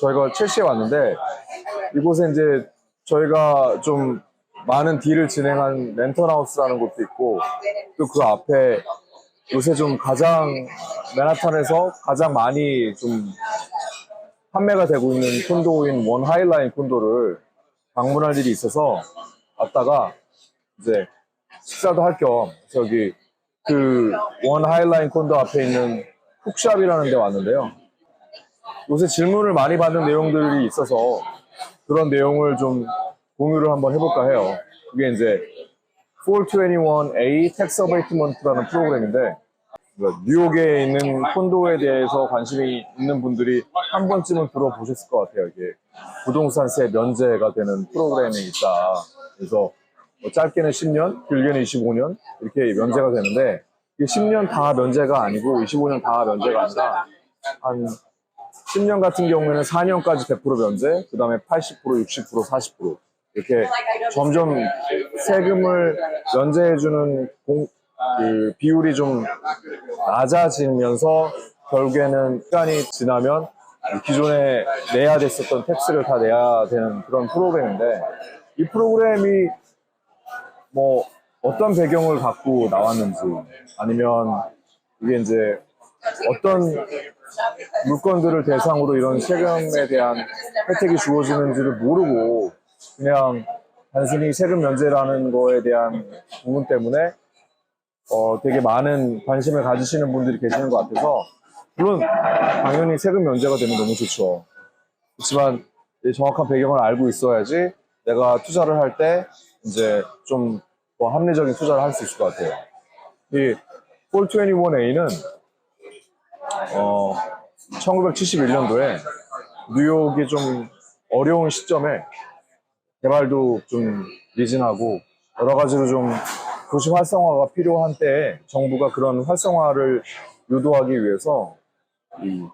저희가 첼시에 왔는데 이곳에 이제 저희가 좀 많은 딜을 진행한 랜턴하우스라는 곳도 있고 또 그 앞에 요새 좀 가장 맨하탄에서 가장 많이 좀 판매가 되고 있는 콘도인 원 하이라인 콘도를 방문할 일이 있어서 왔다가 이제 식사도 할 겸 저기 그 원 하이라인 콘도 앞에 있는 훅샵이라는 데 왔는데요. 요새 질문을 많이 받는 내용들이 있어서 그런 내용을 좀 공유를 한번 해볼까 해요. 그게 이제 421A Tax Abatement라는 프로그램인데 뉴욕에 있는 콘도에 대해서 관심이 있는 분들이 한 번쯤은 들어보셨을 것 같아요. 이게 부동산세 면제가 되는 프로그램이 있다. 그래서 뭐 짧게는 10년, 길게는 25년 이렇게 면제가 되는데 이게 10년 다 면제가 아니고 25년 다 면제가 아니라 한 10년 같은 경우에는 4년까지 100% 면제, 그 다음에 80%, 60%, 40% 이렇게 점점 세금을 면제해주는 그 비율이 좀 낮아지면서 결국에는 시간이 지나면 기존에 내야 됐었던 텍스를 다 내야 되는 그런 프로그램인데 이 프로그램이 뭐 어떤 배경을 갖고 나왔는지 아니면 이게 이제 어떤 물건들을 대상으로 이런 세금에 대한 혜택이 주어지는지를 모르고 그냥 단순히 세금 면제라는 거에 대한 부분 때문에 되게 많은 관심을 가지시는 분들이 계시는 것 같아서 물론 당연히 세금 면제가 되면 너무 좋죠. 그렇지만 정확한 배경을 알고 있어야지 내가 투자를 할 때 이제 좀 더 합리적인 투자를 할 수 있을 것 같아요. 이 421A는 1971년도에 뉴욕이 좀 어려운 시점에 개발도 좀 미진하고 여러 가지로 좀 도시 활성화가 필요한 때에 정부가 그런 활성화를 유도하기 위해서 이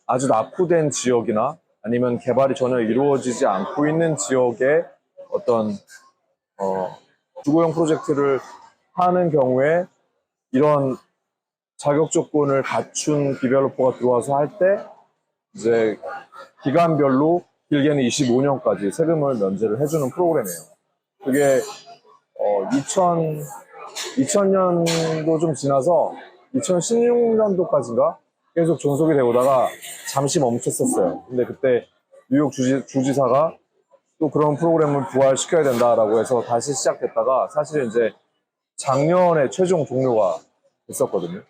아주 낙후된 지역이나 아니면 개발이 전혀 이루어지지 않고 있는 지역에 어떤 주거용 프로젝트를 하는 경우에 이런 자격 조건을 갖춘 디벨로퍼가 들어와서 할 때 이제 기간별로 길게는 25년까지 세금을 면제를 해주는 프로그램이에요. 그게 2000년도 좀 지나서 2016년도까지인가 계속 존속이 되오다가 잠시 멈췄었어요. 근데 그때 뉴욕 주지사가 또 그런 프로그램을 부활시켜야 된다라고 해서 다시 시작됐다가 사실 이제 작년에 최종 종료가 됐었거든요.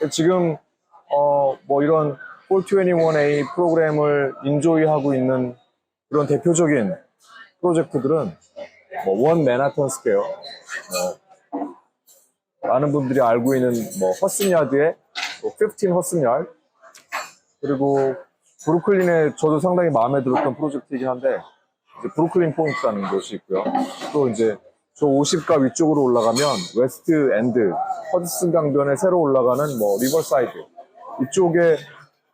지금 뭐 이런 421A 프로그램을 인조이하고 있는 그런 대표적인 프로젝트들은 뭐 원 맨하탄 스퀘어, 많은 분들이 알고 있는 뭐 허슨야드의 15 허슨야드, 그리고 브루클린에 저도 상당히 마음에 들었던 프로젝트이긴 한데 이제 브루클린 포인트라는 곳이 있고요. 또 이제 저 50가 위쪽으로 올라가면 웨스트 엔드, 허드슨 강변에 새로 올라가는 뭐 리버사이드 이쪽에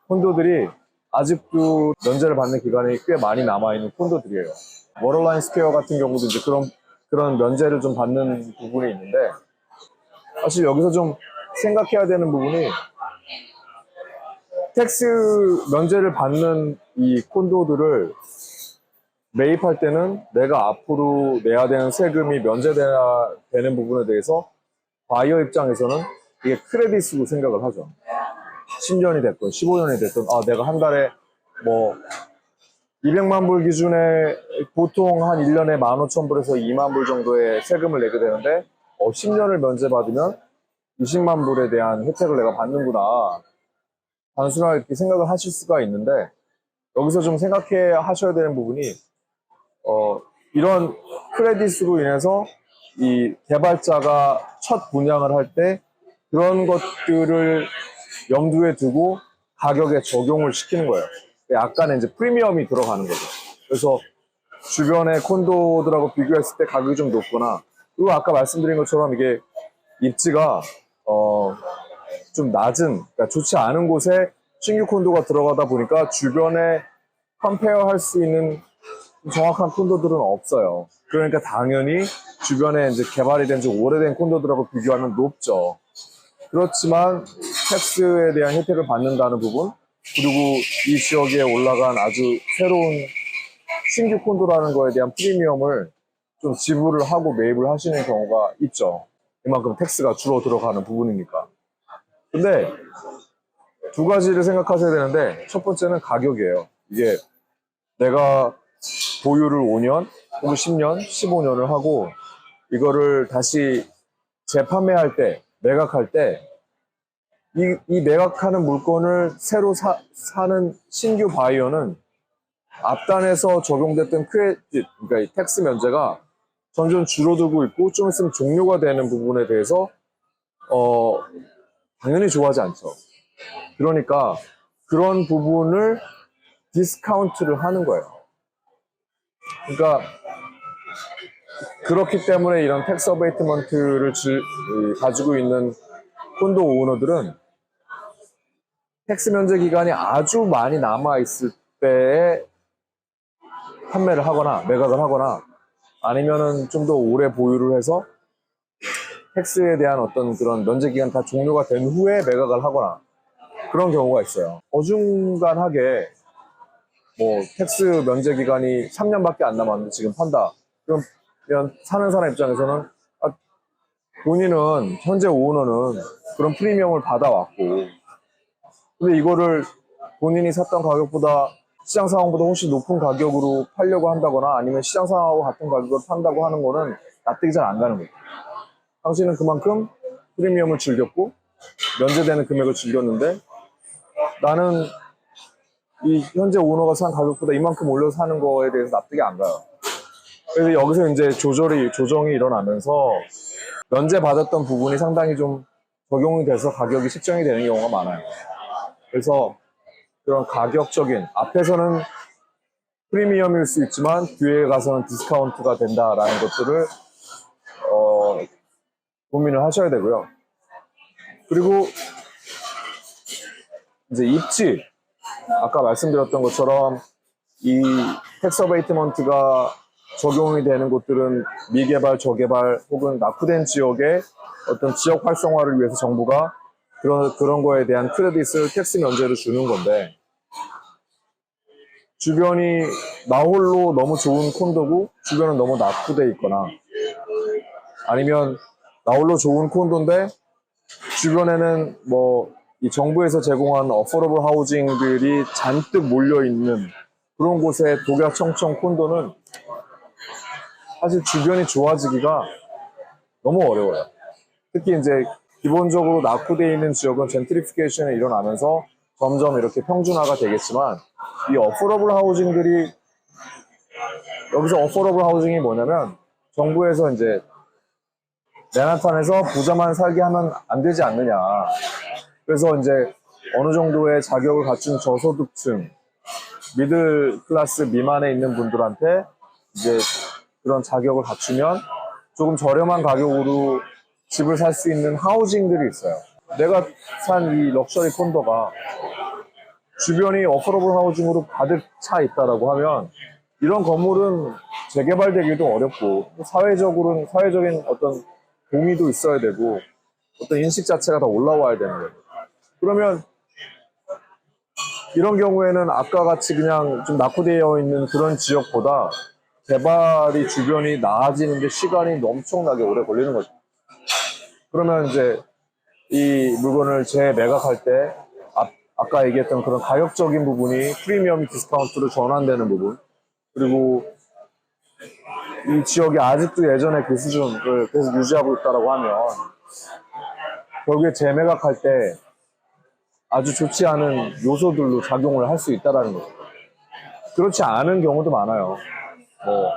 콘도들이 아직도 면제를 받는 기간이 꽤 많이 남아있는 콘도들이에요. 워럴라인 스퀘어 같은 경우도 이제 그런 면제를 좀 받는 부분이 있는데 사실 여기서 좀 생각해야 되는 부분이 텍스 면제를 받는 이 콘도들을 매입할 때는 내가 앞으로 내야 되는 세금이 면제돼야 되는 부분에 대해서 바이어 입장에서는 이게 크레딧으로 생각을 하죠. 10년이 됐든 15년이 됐든 내가 한 달에 뭐 200만 불 기준에 보통 한 1년에 15,000불에서 2만 불 정도의 세금을 내게 되는데 10년을 면제받으면 20만 불에 대한 혜택을 내가 받는구나. 단순하게 이렇게 생각을 하실 수가 있는데 여기서 좀 생각해 하셔야 되는 부분이 이런 크레딧으로 인해서 이 개발자가 첫 분양을 할 때 그런 것들을 염두에 두고 가격에 적용을 시키는 거예요. 약간의 이제 프리미엄이 들어가는 거죠. 그래서 주변의 콘도들하고 비교했을 때 가격이 좀 높거나 그리고 아까 말씀드린 것처럼 이게 입지가 좀 낮은, 그러니까 좋지 않은 곳에 신규 콘도가 들어가다 보니까 주변에 컴페어 할 수 있는 정확한 콘도들은 없어요. 그러니까 당연히 주변에 이제 개발이 된 지 오래된 콘도들하고 비교하면 높죠. 그렇지만 텍스에 대한 혜택을 받는다는 부분, 그리고 이 지역에 올라간 아주 새로운 신규 콘도라는 거에 대한 프리미엄을 좀 지불을 하고 매입을 하시는 경우가 있죠. 이만큼 텍스가 줄어 들어가는 부분이니까. 근데 두 가지를 생각하셔야 되는데, 첫 번째는 가격이에요. 이게 내가 보유를 5년 혹은 10년, 15년을 하고 이거를 다시 재판매할 때, 매각할 때 이 매각하는 물건을 새로 사는 신규 바이어는 앞단에서 적용됐던 크레딧, 그러니까 이 텍스 면제가 점점 줄어들고 있고 좀 있으면 종료가 되는 부분에 대해서 당연히 좋아하지 않죠. 그러니까 그런 부분을 디스카운트를 하는 거예요. 그러니까 그렇기 때문에 이런 텍스 어베이트먼트를 가지고 있는 콘도 오너들은 텍스 면제 기간이 아주 많이 남아있을 때에 판매를 하거나 매각을 하거나 아니면은 좀 더 오래 보유를 해서 텍스에 대한 어떤 그런 면제 기간 다 종료가 된 후에 매각을 하거나 그런 경우가 있어요. 어중간하게 뭐 텍스 면제 기간이 3년밖에 안 남았는데 지금 판다. 그러면 사는 사람 입장에서는 본인은 현재 오너는 그런 프리미엄을 받아왔고 근데 이거를 본인이 샀던 가격보다 시장 상황보다 훨씬 높은 가격으로 팔려고 한다거나 아니면 시장 상황하고 같은 가격으로 판다고 하는 거는 납득이 잘 안 가는 거예요. 당신은 그만큼 프리미엄을 즐겼고 면제되는 금액을 즐겼는데 나는 이 현재 오너가 산 가격보다 이만큼 올려서 사는 거에 대해서 납득이 안 가요. 그래서 여기서 이제 조정이 일어나면서 면제 받았던 부분이 상당히 좀 적용이 돼서 가격이 책정이 되는 경우가 많아요. 그래서 그런 가격적인 앞에서는 프리미엄일 수 있지만 뒤에 가서는 디스카운트가 된다라는 것들을 고민을 하셔야 되고요. 그리고 이제 입지 아까 말씀드렸던 것처럼 이 텍스 어베이트먼트가 적용이 되는 곳들은 미개발, 저개발 혹은 낙후된 지역의 어떤 지역 활성화를 위해서 정부가 그런 거에 대한 크레딧을 텍스 면제를 주는 건데 주변이 나홀로 너무 좋은 콘도고 주변은 너무 낙후돼 있거나 아니면 나홀로 좋은 콘도인데 주변에는 뭐 이 정부에서 제공한 어포러블 하우징들이 잔뜩 몰려있는 그런 곳에 독야청청 콘도는 사실 주변이 좋아지기가 너무 어려워요. 특히 이제 기본적으로 낙후되어 있는 지역은 젠트리피케이션이 일어나면서 점점 이렇게 평준화가 되겠지만 이 어포러블 하우징들이 여기서 어포러블 하우징이 뭐냐면 정부에서 이제 맨하탄에서 부자만 살게 하면 안 되지 않느냐. 그래서 이제 어느 정도의 자격을 갖춘 저소득층, 미들 클래스 미만에 있는 분들한테 이제 그런 자격을 갖추면 조금 저렴한 가격으로 집을 살 수 있는 하우징들이 있어요. 내가 산 이 럭셔리 콘도가 주변이 어포러블 하우징으로 가득 차 있다라고 하면 이런 건물은 재개발되기도 어렵고 사회적인 어떤 동의도 있어야 되고 어떤 인식 자체가 다 올라와야 되는 거예요. 그러면 이런 경우에는 아까 같이 그냥 좀 낙후되어 있는 그런 지역보다 개발이 주변이 나아지는데 시간이 엄청나게 오래 걸리는 거죠. 그러면 이제 이 물건을 재매각할 때 아까 얘기했던 그런 가격적인 부분이 프리미엄 디스카운트로 전환되는 부분 그리고 이 지역이 아직도 예전의 그 수준을 계속 유지하고 있다고 하면 결국에 재매각할 때 아주 좋지 않은 요소들로 작용을 할 수 있다는 거죠. 그렇지 않은 경우도 많아요. 뭐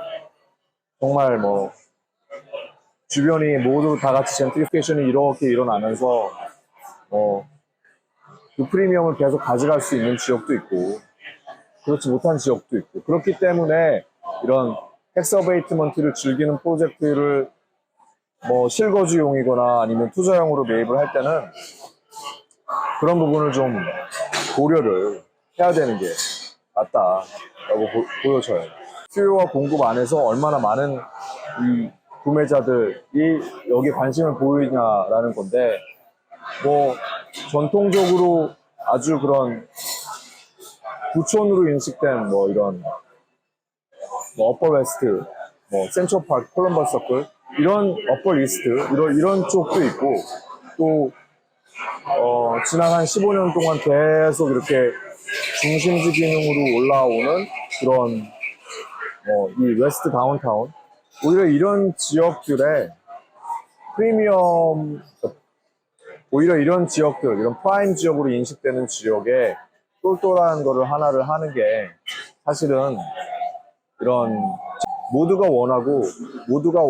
정말 뭐 주변이 모두 다 같이 젠트리피케이션이 이렇게 일어나면서 그 프리미엄을 계속 가져갈 수 있는 지역도 있고 그렇지 못한 지역도 있고 그렇기 때문에 이런 텍스 어베이트먼트를 즐기는 프로젝트를 뭐 실거주용이거나 아니면 투자용으로 매입을 할 때는 그런 부분을 좀 고려를 해야 되는 게 맞다라고 보여져요. 수요와 공급 안에서 얼마나 많은 이 구매자들이 여기에 관심을 보이냐라는 건데 뭐 전통적으로 아주 그런 부촌으로 인식된 뭐 이런 뭐 어퍼 웨스트, 뭐 센트럴 파크, 콜럼버스 서클 이런 어퍼 이스트 이런 쪽도 있고 또 지난 한 15년 동안 계속 이렇게 중심지 기능으로 올라오는 그런 이 웨스트 다운타운 오히려 이런 지역들의 프리미엄 오히려 이런 지역들 이런 프라임 지역으로 인식되는 지역에 똘똘한 거를 하나를 하는 게 사실은 이런 모두가 원하고 모두가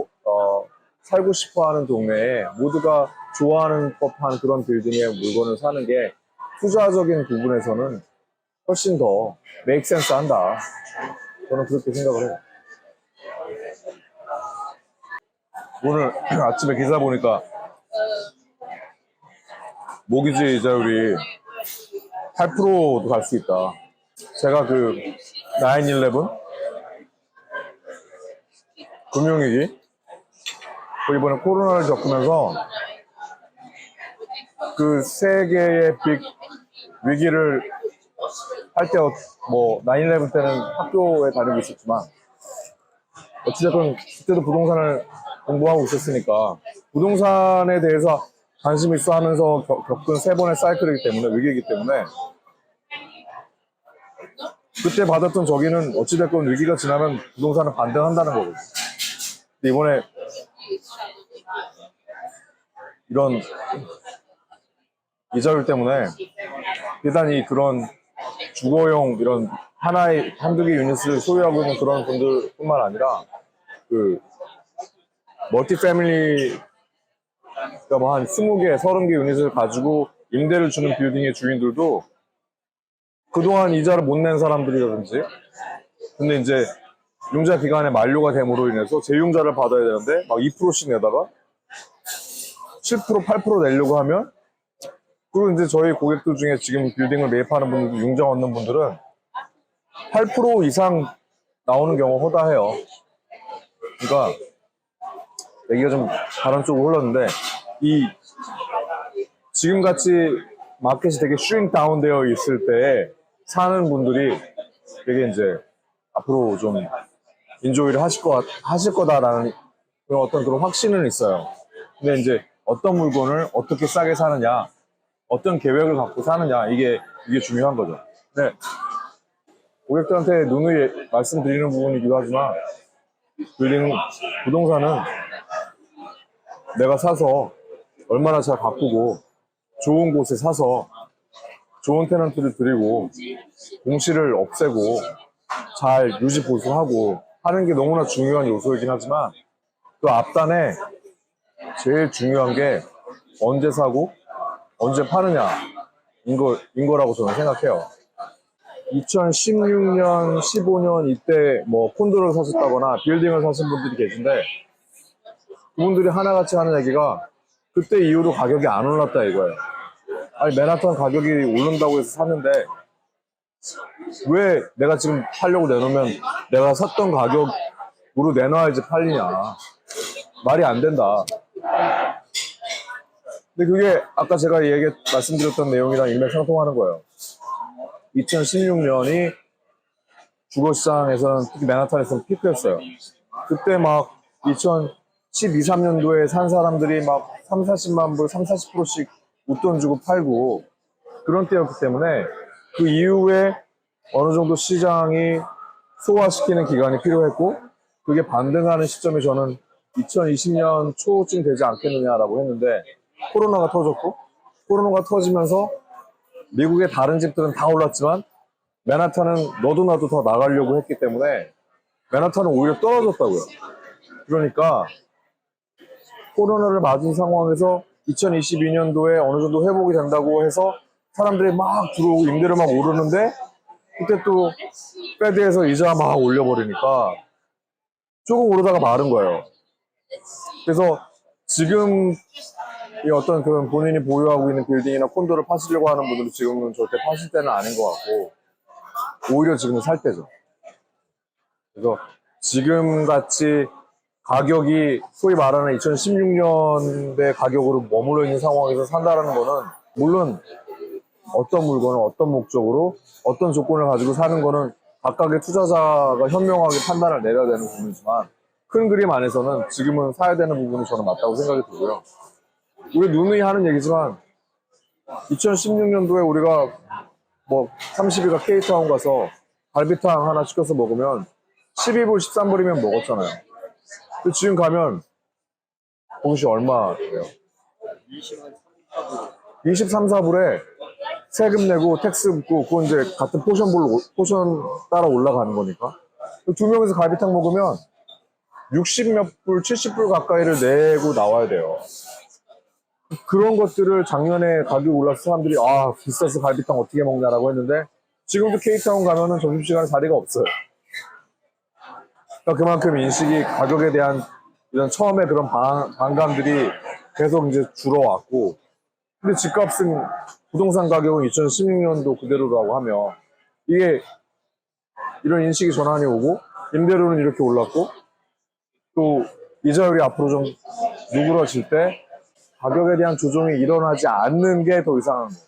살고 싶어하는 동네에 모두가 좋아하는 법한 그런 빌딩에 물건을 사는 게 투자적인 부분에서는 훨씬 더 메이크 센스 한다. 저는 그렇게 생각을 해요. 오늘 아침에 기사 보니까 모기지 이자율이 8%도 갈 수 있다. 제가 그 9/11 금융위기 또 이번에 코로나를 겪으면서 그 세계의 빅 위기를 할 때 뭐 9/11 때는 학교에 다니고 있었지만 어찌됐든 그때도 부동산을 공부하고 있었으니까 부동산에 대해서 관심 있어 하면서 겪은 3번의 사이클이기 때문에 위기이기 때문에 그때 받았던 저기는 어찌됐건 위기가 지나면 부동산은 반등한다는 거거든요. 근데 이번에 이런 이자율 때문에 대단히 그런 주거용 이런 한두 개 유닛을 소유하고 있는 그런 분들뿐만 아니라 그 멀티 패밀리 그러니까 뭐 한 20개, 30개 유닛을 가지고 임대를 주는 빌딩의 주인들도 그동안 이자를 못 낸 사람들이라든지 근데 이제 융자 기간의 만료가 됨으로 인해서 재융자를 받아야 되는데 막 2%씩 내다가 7%, 8% 내려고 하면 그리고 이제 저희 고객들 중에 지금 빌딩을 매입하는 분들도 융자 얻는 분들은 8% 이상 나오는 경우가 허다해요. 그러니까 얘기가 좀 다른 쪽으로 흘렀는데 이 지금같이 마켓이 되게 슈링 다운 되어 있을 때 사는 분들이 되게 이제 앞으로 좀 인조이를 하실 거다라는 그런 확신은 있어요. 근데 이제 어떤 물건을 어떻게 싸게 사느냐, 어떤 계획을 갖고 사느냐, 이게 중요한 거죠. 네. 고객들한테 누누이 말씀드리는 부분이기도 하지만, 부동산은 내가 사서 얼마나 잘 가꾸고, 좋은 곳에 사서, 좋은 테넌트를 드리고, 공시를 없애고, 잘 유지 보수하고 하는 게 너무나 중요한 요소이긴 하지만, 그 앞단에 제일 중요한 게 언제 사고, 언제 파느냐, 인 거라고 저는 생각해요. 2016년, 15년 이때 뭐 콘도를 사셨다거나 빌딩을 사신 분들이 계신데 그분들이 하나같이 하는 얘기가 그때 이후로 가격이 안 올랐다 이거예요. 아니 맨하탄 가격이 오른다고 해서 샀는데 왜 내가 지금 팔려고 내놓으면 내가 샀던 가격으로 내놔야지 팔리냐. 말이 안 된다. 근데 그게 아까 제가 말씀드렸던 내용이랑 일맥상통하는 거예요. 2016년이 주거시장에서는 특히 맨하탄에서는 피크였어요. 그때 막 2012, 13년도에 산 사람들이 막 3, 40만 불, 3, 40%씩 웃돈 주고 팔고 그런 때였기 때문에 그 이후에 어느 정도 시장이 소화시키는 기간이 필요했고 그게 반등하는 시점이 저는 2020년 초쯤 되지 않겠느냐라고 했는데 코로나가 터졌고 코로나가 터지면서 미국의 다른 집들은 다 올랐지만 맨하탄은 너도 나도 더 나가려고 했기 때문에 맨하탄은 오히려 떨어졌다고요. 그러니까 코로나를 맞은 상황에서 2022년도에 어느 정도 회복이 된다고 해서 사람들이 막 들어오고 임대료 막 오르는데 그때 또 페드에서 이자 막 올려버리니까 조금 오르다가 마른 거예요. 그래서 지금 이 어떤 그런 본인이 보유하고 있는 빌딩이나 콘도를 파시려고 하는 분들은 지금은 절대 파실 때는 아닌 것 같고 오히려 지금은 살 때죠. 그래서 지금 같이 가격이 소위 말하는 2016년대 가격으로 머물러 있는 상황에서 산다라는 거는 물론 어떤 물건을 어떤 목적으로 어떤 조건을 가지고 사는 거는 각각의 투자자가 현명하게 판단을 내려야 되는 부분이지만 큰 그림 안에서는 지금은 사야 되는 부분이 저는 맞다고 생각이 들고요. 우리 누누이 하는 얘기지만 2016년도에 우리가 뭐 30위가 K타운 가서 갈비탕 하나 시켜서 먹으면 12불, 13불이면 먹었잖아요. 근데 지금 가면 그것이 얼마예요? 23, 4불에 세금 내고 텍스 붙고 그건 이제 같은 포션 따라 올라가는 거니까 두 명이서 갈비탕 먹으면 60몇 불, 70불 가까이를 내고 나와야 돼요. 그런 것들을 작년에 가격이 올라서 사람들이 아 비싸서 갈비탕 어떻게 먹냐라고 했는데 지금도 K타운 가면은 점심시간에 자리가 없어요. 그러니까 그만큼 인식이 가격에 대한 이런 처음에 그런 반감들이 계속 이제 줄어왔고 근데 집값은 부동산 가격은 2016년도 그대로라고 하면 이게 이런 인식이 전환이 오고 임대료는 이렇게 올랐고 또 이자율이 앞으로 좀 누그러질 때 가격에 대한 조정이 일어나지 않는 게 더 이상한 거예요.